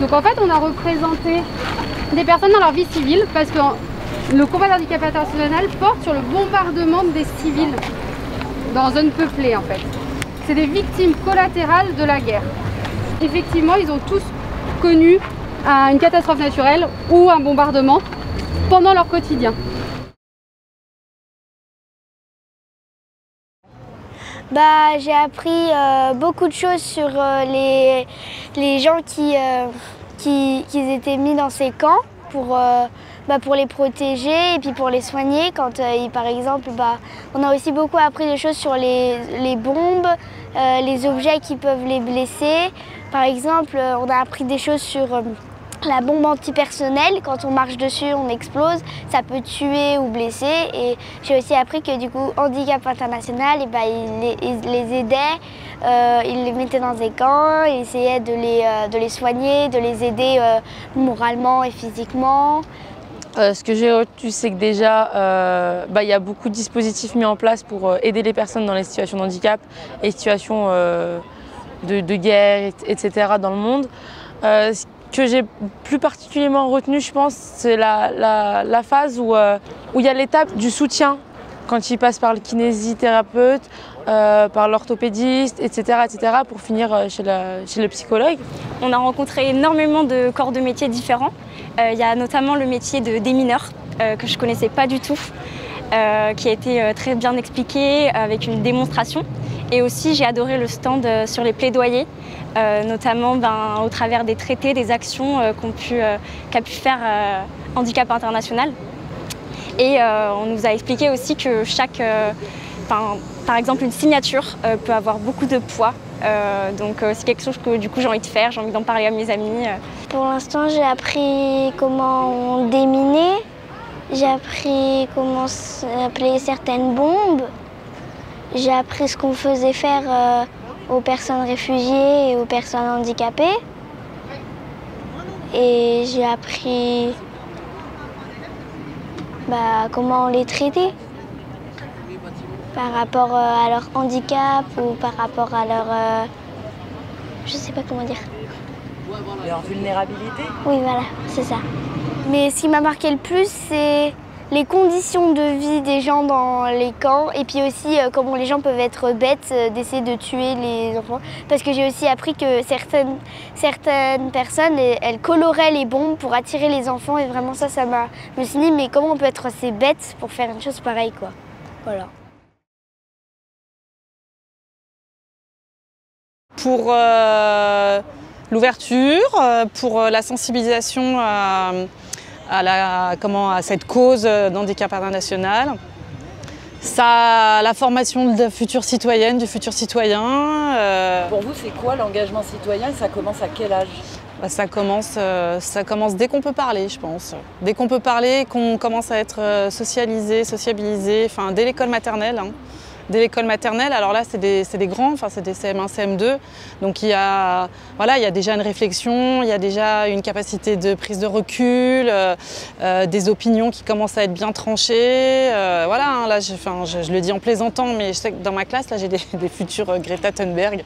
Donc en fait, on a représenté des personnes dans leur vie civile parce que le combat d'handicap international porte sur le bombardement des civils dans zone peuplée en fait. C'est des victimes collatérales de la guerre. Effectivement, ils ont tous connu une catastrophe naturelle ou un bombardement pendant leur quotidien. J'ai appris beaucoup de choses sur les gens qui étaient mis dans ces camps pour les protéger et puis pour les soigner. Par exemple, on a aussi beaucoup appris des choses sur les bombes, les objets qui peuvent les blesser. Par exemple, on a appris des choses sur la bombe antipersonnelle. Quand on marche dessus, on explose, ça peut tuer ou blesser. Et j'ai aussi appris que du coup, Handicap International, il les aidait, il les mettait dans des camps, il essayait de les soigner, de les aider moralement et physiquement. Ce que j'ai retenu, c'est que déjà, y a beaucoup de dispositifs mis en place pour aider les personnes dans les situations de handicap et situations de guerre, etc. dans le monde. Ce que j'ai plus particulièrement retenu, je pense, c'est la phase où il y a l'étape du soutien, quand ils passent par le kinésithérapeute, par l'orthopédiste, etc., pour finir chez le psychologue. On a rencontré énormément de corps de métiers différents. Il y a notamment le métier de démineur, que je ne connaissais pas du tout, qui a été très bien expliqué avec une démonstration. Et aussi, j'ai adoré le stand sur les plaidoyers, notamment au travers des traités, des actions qu'a pu faire Handicap International. Et on nous a expliqué aussi que par exemple, une signature peut avoir beaucoup de poids. Donc c'est quelque chose que du coup j'ai envie de faire, j'ai envie d'en parler à mes amis. Pour l'instant, j'ai appris comment on déminait, j'ai appris comment s'appeler certaines bombes, j'ai appris ce qu'on faisait faire aux personnes réfugiées et aux personnes handicapées. Et j'ai appris comment on les traitait par rapport à leur handicap ou par rapport à leur... je sais pas comment dire. Leur vulnérabilité? Oui, voilà, c'est ça. Mais ce qui m'a marqué le plus, c'est les conditions de vie des gens dans les camps et puis aussi comment les gens peuvent être bêtes d'essayer de tuer les enfants. Parce que j'ai aussi appris que certaines personnes, elles coloraient les bombes pour attirer les enfants et vraiment ça m'a... Je me suis dit, mais comment on peut être assez bête pour faire une chose pareille, quoi. Voilà. Pour l'ouverture, pour la sensibilisation à cette cause d'handicap international. La formation de la future citoyenne, du futur citoyen. Pour vous, c'est quoi l'engagement citoyen? Ça commence à quel âge? Ça commence dès qu'on peut parler, je pense. Dès qu'on peut parler, qu'on commence à être socialisé, sociabilisé, dès l'école maternelle. Dès l'école maternelle, alors là c'est des grands, c'est des CM1, CM2, donc il y a déjà une réflexion, il y a déjà une capacité de prise de recul, des opinions qui commencent à être bien tranchées. Là je le dis en plaisantant, mais je sais que dans ma classe, là j'ai des futurs Greta Thunberg.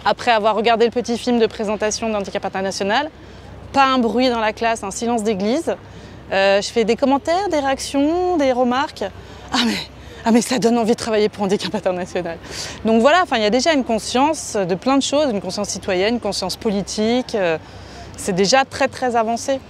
Après avoir regardé le petit film de présentation d'Handicap International, pas un bruit dans la classe, un silence d'église. Je fais des commentaires, des réactions, des remarques. Ah mais ça donne envie de travailler pour Handicap International. Donc voilà, il y a déjà une conscience de plein de choses, une conscience citoyenne, une conscience politique. C'est déjà très très avancé.